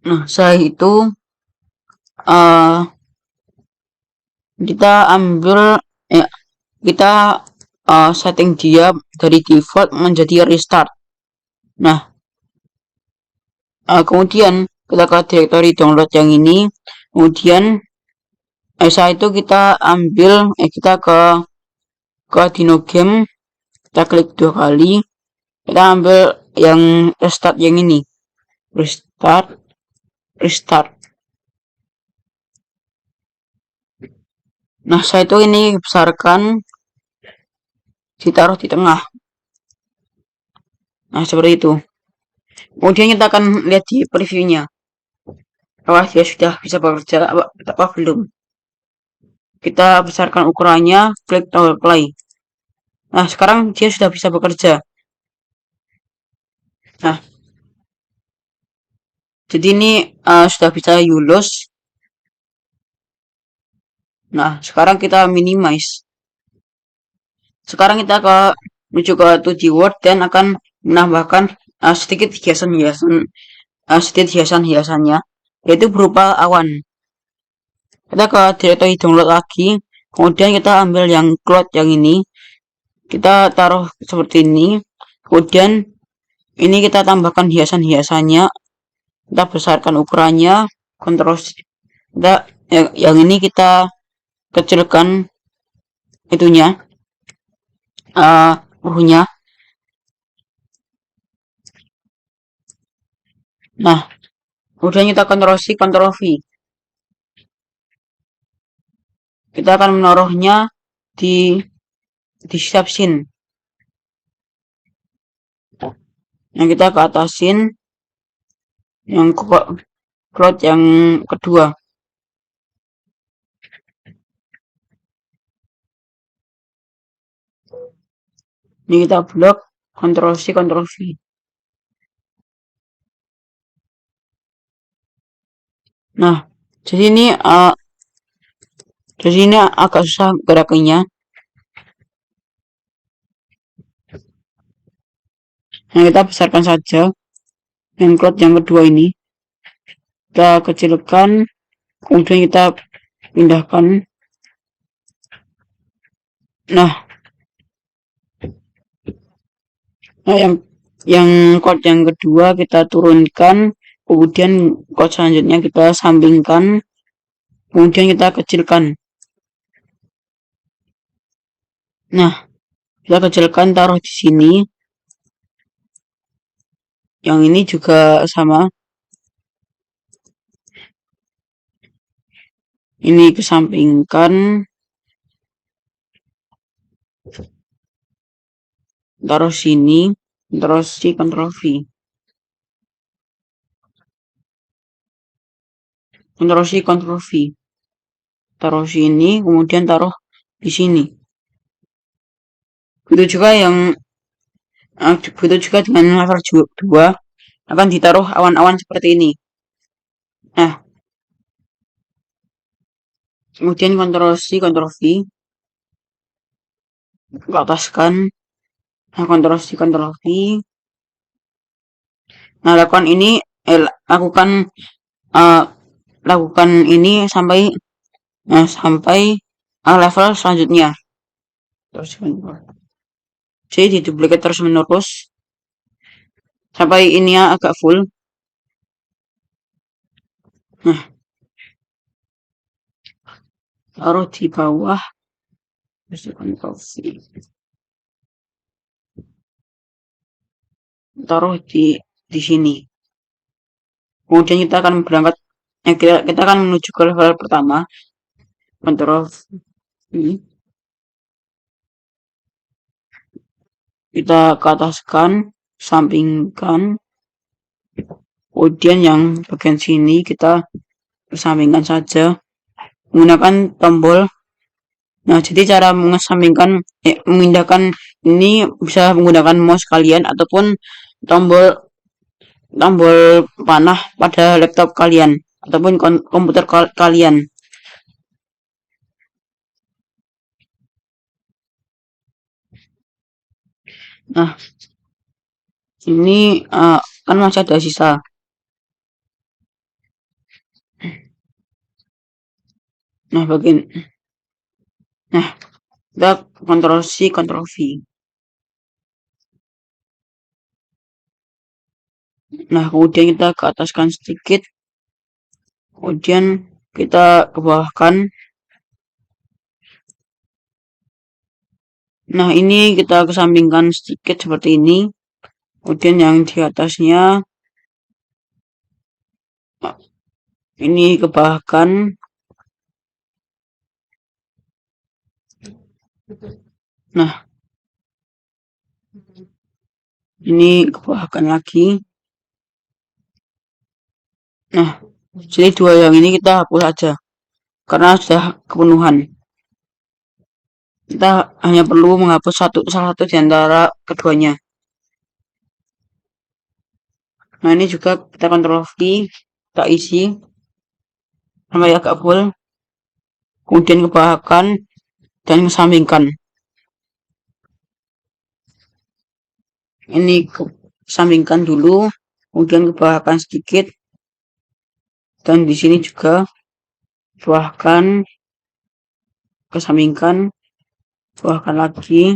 Nah, saya itu kita ambil kita setting dia dari default menjadi restart. Nah, kemudian kita ke directory download yang ini. Kemudian setelah itu kita ambil kita ke Dino Game, kita klik 2 kali, kita ambil yang restart yang ini, restart. Nah, saya itu ini besarkan, ditaruh di tengah. Nah, seperti itu. Kemudian kita akan lihat di previewnya, apakah dia sudah bisa bekerja apa belum. Kita besarkan ukurannya, klik tombol play. Nah, sekarang dia sudah bisa bekerja. Nah, jadi ini sudah bisa you lose. Nah, sekarang kita minimize. Sekarang kita menuju ke 2D Word dan akan menambahkan sedikit hiasan-hiasannya, yaitu berupa awan. Kita ke directory download lagi, kemudian kita ambil yang cloud yang ini, kita taruh seperti ini, kemudian ini kita tambahkan hiasan-hiasannya, kita besarkan ukurannya, yang ini kita kecilkan itunya, buruhnya. Nah, kemudian kita Ctrl C, Ctrl V. Kita akan menaruhnya di scene. Yang kita ke atasin yang cloud yang kedua. Ini kita blok, Ctrl C, Ctrl V. Nah, jadi ini agak susah gerakannya. Nah, kita besarkan saja enclose yang kedua ini. Kita kecilkan, kemudian kita pindahkan. Nah, yang code yang kedua kita turunkan, kemudian code selanjutnya kita sampingkan, kemudian kita kecilkan. Nah, kita kecilkan, taruh di sini. Yang ini juga sama. Ini kesampingkan, taruh sini, terus C, Ctrl V. Ctrl C, Ctrl V. Taruh sini, kemudian taruh di sini. Begitu juga dengan level 2 akan ditaruh awan-awan seperti ini. Nah, kemudian Ctrl C, Ctrl V, ke ataskan. Nah, Ctrl C, Ctrl V. Nah, lakukan ini sampai level selanjutnya. Jadi diduplikat terus menerus sampai ini agak full. Nah, taruh di bawah, taruh di sini. Kemudian kita akan berangkat, kita akan menuju ke level pertama. Ctrl V. Kita ke ataskan, sampingkan. Kemudian yang bagian sini kita sampingkan saja menggunakan tombol. Nah, jadi cara memindahkan ini bisa menggunakan mouse kalian ataupun tombol panah pada laptop kalian ataupun komputer kalian. Nah, ini kan masih ada sisa. Nah, kita Ctrl C, Ctrl V. Nah, kemudian kita ke ataskan sedikit. Kemudian kita ke bawahkan. Nah, ini kita kesampingkan sedikit seperti ini. Kemudian yang di atasnya ini ke bawahkan. Nah, ini ke bawahkan lagi. Nah, jadi dua yang ini kita hapus saja karena sudah kepenuhan. Kita hanya perlu menghapus salah satu di antara keduanya. Nah, ini juga kita Ctrl V, kita isi sampai agak full. Kemudian ke bawahkan dan kesampingkan. Ini kesampingkan dulu, kemudian ke bawahkan sedikit. Dan di sini juga bawahkan, kesampingkan, bawahkan lagi,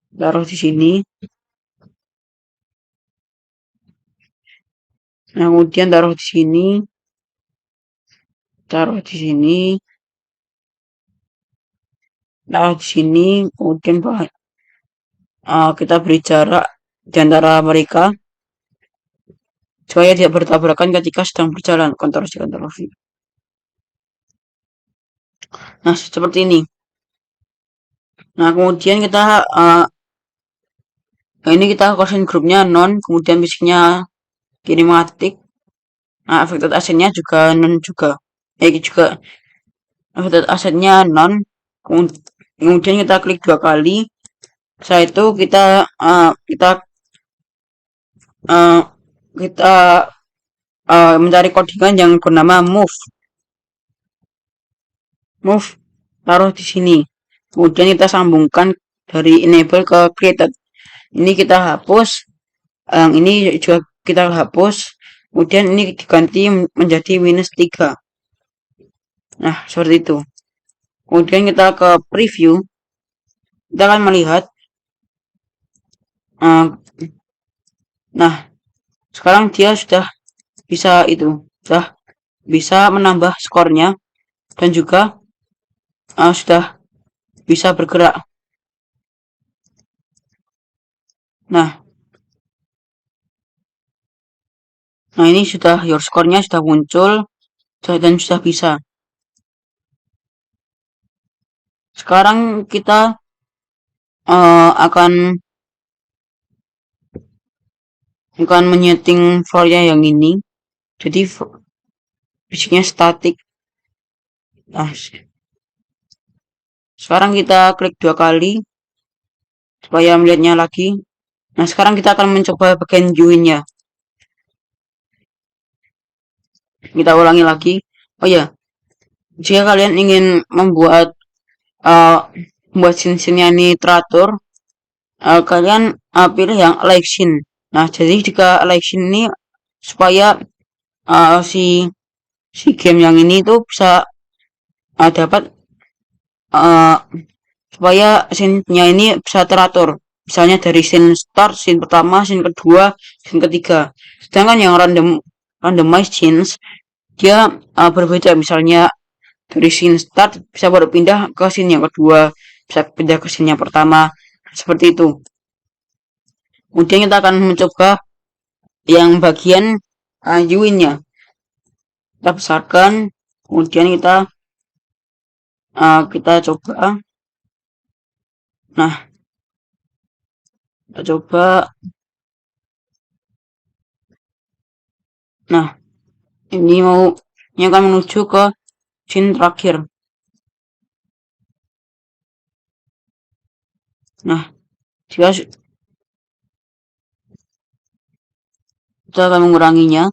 taruh di sini. Nah, kemudian taruh di sini, taruh di sini, taruh di sini. Kemudian kita beri jarak di antara mereka supaya tidak bertabrakan ketika sedang berjalan. Ctrl C, Ctrl V. Nah, seperti ini. Nah, kemudian ini kita kosin grupnya non, kemudian basicnya kinematik. Nah, affected assetnya juga non juga. Juga affected assetnya non. Kemudian kita klik 2 kali. Setelah itu kita uh, kita uh, kita mencari codingan yang bernama move taruh di sini. Kemudian kita sambungkan dari enable ke created. Ini kita hapus, yang ini juga kita hapus. Kemudian ini diganti menjadi -3. Nah, seperti itu. Kemudian kita ke preview. Kita akan melihat. Nah, sekarang dia sudah sudah bisa menambah skornya dan juga sudah bisa bergerak. Nah, ini sudah your skornya sudah muncul dan sudah bisa. Sekarang kita akan menyeting floor-nya yang ini. Jadi fisiknya statik. Nah, sekarang kita klik 2 kali supaya melihatnya lagi. Nah, sekarang kita akan mencoba bagian join-nya. Kita ulangi lagi. Oh ya, jika kalian ingin membuat scene-nya ini teratur, kalian pilih yang like scene. Nah, jadi jika like scene ini supaya si game yang ini tuh bisa dapat supaya scene-nya ini bisa teratur. Misalnya dari scene start, scene pertama, scene kedua, scene ketiga. Sedangkan yang randomized scenes dia berbeda. Misalnya dari scene start bisa berpindah ke scene yang kedua, bisa pindah ke scene yang pertama, seperti itu. Kemudian kita akan mencoba yang bagian join-nya. Kita besarkan, kemudian kita coba. Nah, kita coba. Nah, ini akan menuju ke scene terakhir. Nah, jika kita akan menguranginya.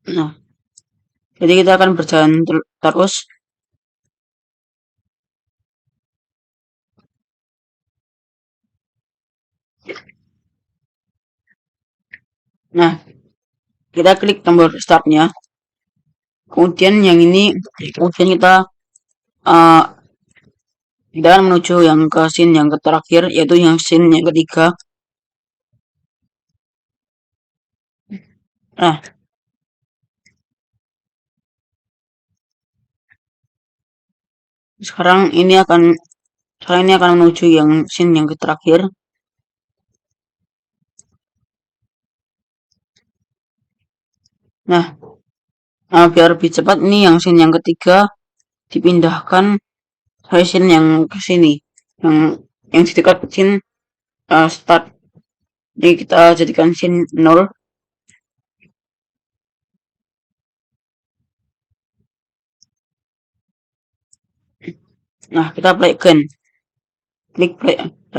Nah, jadi kita akan berjalan terus. Nah, kita klik tombol startnya. Kemudian yang ini, kemudian kita akan menuju yang ke scene yang terakhir, yaitu yang scene yang ketiga. Nah, sekarang ini akan menuju yang scene yang terakhir. Nah, biar lebih cepat, ini yang scene yang ketiga dipindahkan dari scene yang ke sini, yang di dekat scene start. Jadi kita jadikan scene 0. Nah, kita play again. Klik play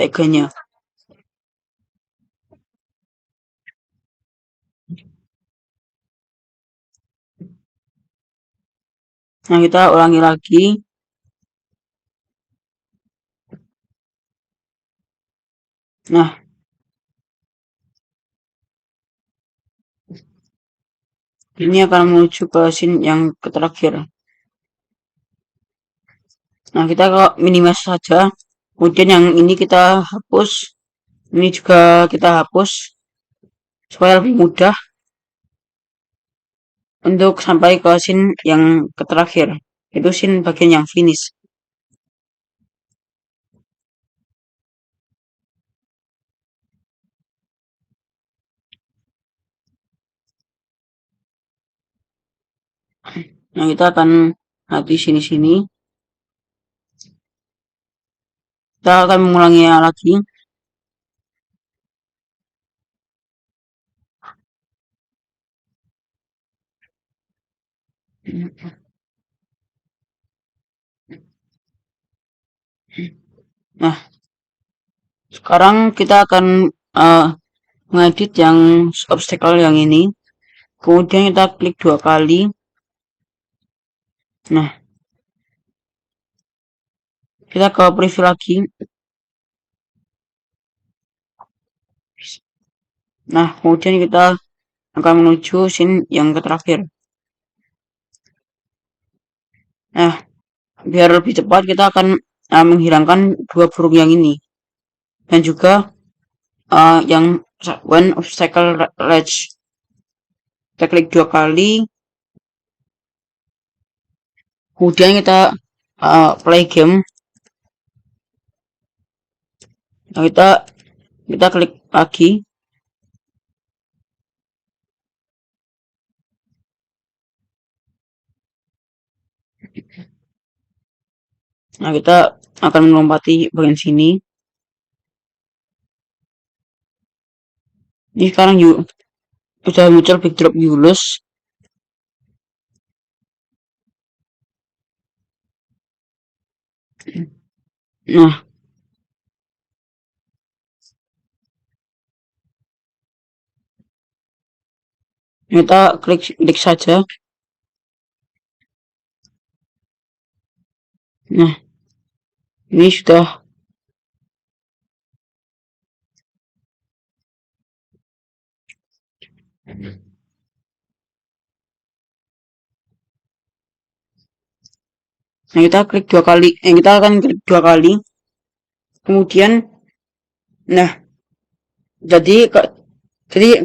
again-nya. Nah, kita ulangi lagi. Nah, ini akan menuju ke scene yang terakhir. Nah, kita ke minimize saja. Kemudian yang ini kita hapus. Ini juga kita hapus supaya lebih mudah untuk sampai ke scene yang terakhir, itu scene bagian yang finish. Nah, kita akan di sini-sini. Kita akan mengulanginya lagi. Nah, sekarang kita akan uh, mengedit yang obstacle yang ini. Kemudian kita klik 2 kali. Nah, kita ke preview lagi. Nah, kemudian kita akan menuju scene yang terakhir. Nah, biar lebih cepat kita akan menghilangkan 2 burung yang ini. Dan juga yang one obstacle ledge. Kita klik 2 kali. Kemudian kita play game. Nah, kita klik lagi. Nah, kita akan melompati bagian sini. Ini sekarang sudah muncul backdrop Yulus. Nah, kita klik saja. Nah, ini sudah. Nah, kita klik 2 kali. Kita akan klik 2 kali. Kemudian, nah, jadi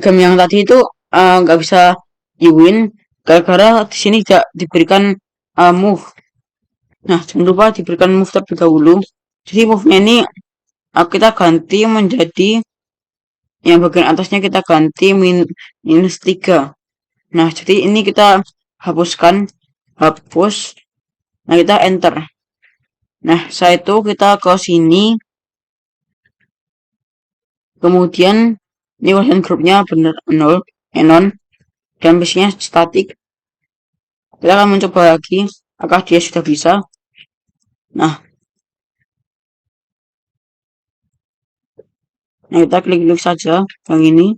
game yang tadi itu nggak bisa di-win gara-gara di sini tidak diberikan move. Nah, jangan lupa diberikan move terlebih dahulu. Jadi move-nya ini kita ganti menjadi yang bagian atasnya kita ganti -3. Nah, jadi ini kita hapus. Nah, kita enter. Nah, setelah itu kita ke sini. Kemudian ini version grupnya benar non dan base-nya static. Kita akan mencoba lagi apakah dia sudah bisa. Nah, kita klik saja yang ini.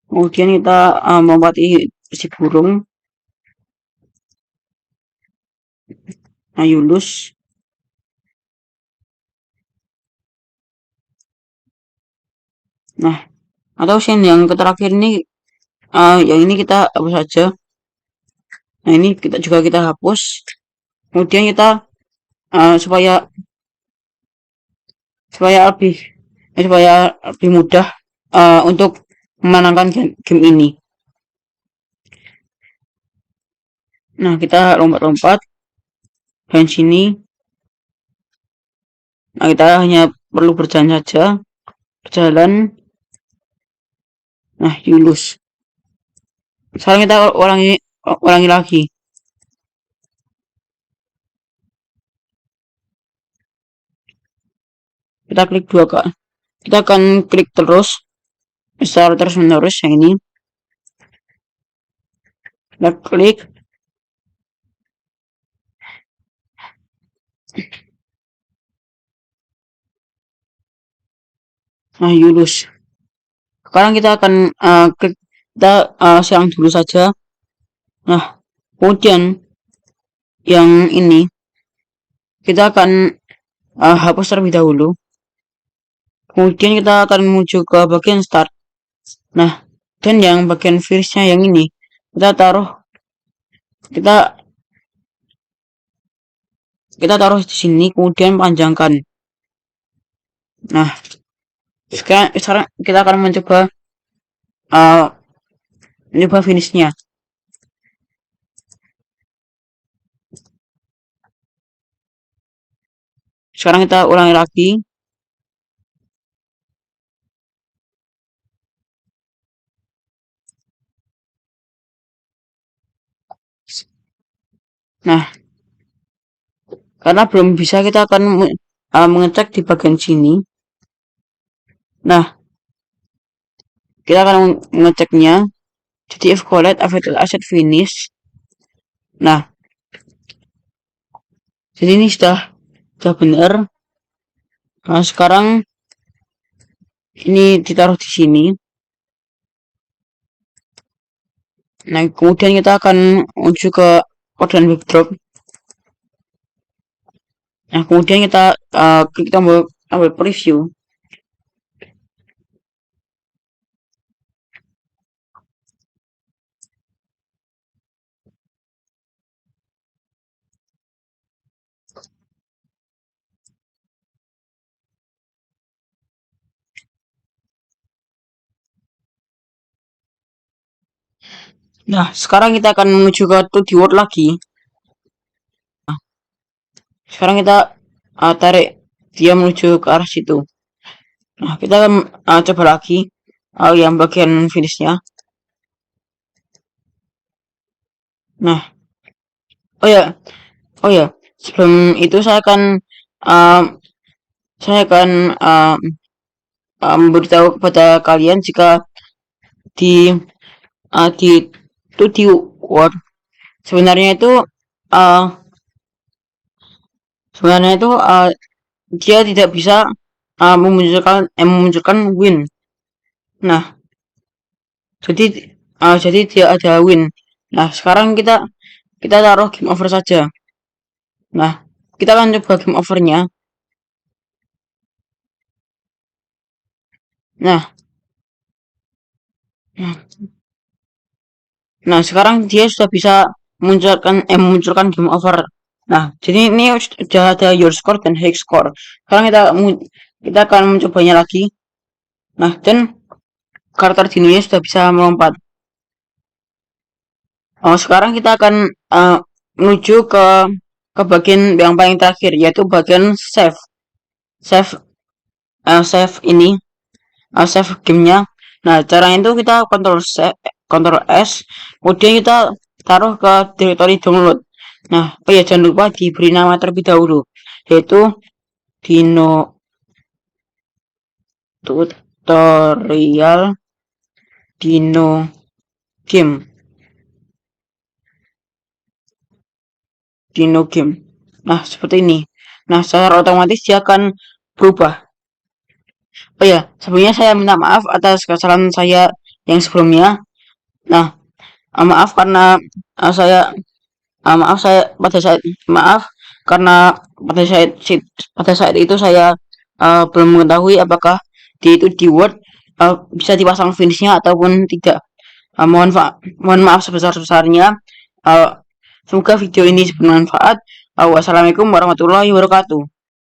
Kemudian kita melompati si burung. Nah, Yulus. Nah, atau scene yang terakhir ini yang ini kita hapus saja. Nah, ini kita hapus. Kemudian kita supaya lebih mudah untuk memenangkan game ini. Nah, kita lompat-lompat dan sini. Nah, kita hanya perlu berjalan saja. Berjalan. Nah, Yulus. Sekarang kita ulangi lagi. Kita klik 2 kali. Kita akan klik terus. Secara terus menerus yang ini. Kita klik. Nah, Yulus. Sekarang kita akan klik. Kita serang dulu saja. Nah, kemudian yang ini kita akan hapus terlebih dahulu. Kemudian kita akan menuju ke bagian start. Nah, dan yang bagian finishnya yang ini kita taruh di sini, kemudian panjangkan. Nah, sekarang kita akan mencoba finishnya. Sekarang kita ulangi lagi. Nah, karena belum bisa, kita akan mengecek di bagian sini. Nah, kita akan mengeceknya. Jadi if collect affected asset finish. Nah, jadi ini sudah benar. Nah, sekarang ini ditaruh di sini. Nah, kemudian kita akan menuju ke code dan backdrop. Nah, kemudian kita klik tombol preview. Nah, sekarang kita akan menuju ke 2D World lagi. Sekarang kita tarik dia menuju ke arah situ. Nah, kita akan coba lagi yang bagian finishnya. Nah, oh ya, sebelum itu saya akan memberitahu kepada kalian jika di 2D World sebenarnya itu uh, dia tidak bisa memunculkan win. Nah, jadi dia ada win. Nah, sekarang kita taruh game over saja. Nah, kita akan coba game overnya. Nah, nah sekarang dia sudah bisa memunculkan game over. Nah, jadi ini sudah ada your score dan high score. Sekarang kita akan mencobanya lagi. Nah, dan karakter Dinonya sudah bisa melompat. Sekarang kita akan menuju ke bagian yang paling terakhir, yaitu bagian save ini, save gamenya. Nah, caranya itu kita Ctrl S, kemudian kita taruh ke direktori download. Nah, ya jangan lupa diberi nama terlebih dahulu, yaitu Dino Tutorial Dino Game. Nah, seperti ini. Nah, secara otomatis dia akan berubah. Oh ya, sebelumnya saya minta maaf atas kesalahan saya yang sebelumnya. Nah, maaf karena saya karena pada saat itu saya belum mengetahui apakah di Word bisa dipasang finishnya ataupun tidak. Mohon maaf sebesar-besarnya. Semoga video ini bermanfaat. Wassalamualaikum warahmatullahi wabarakatuh.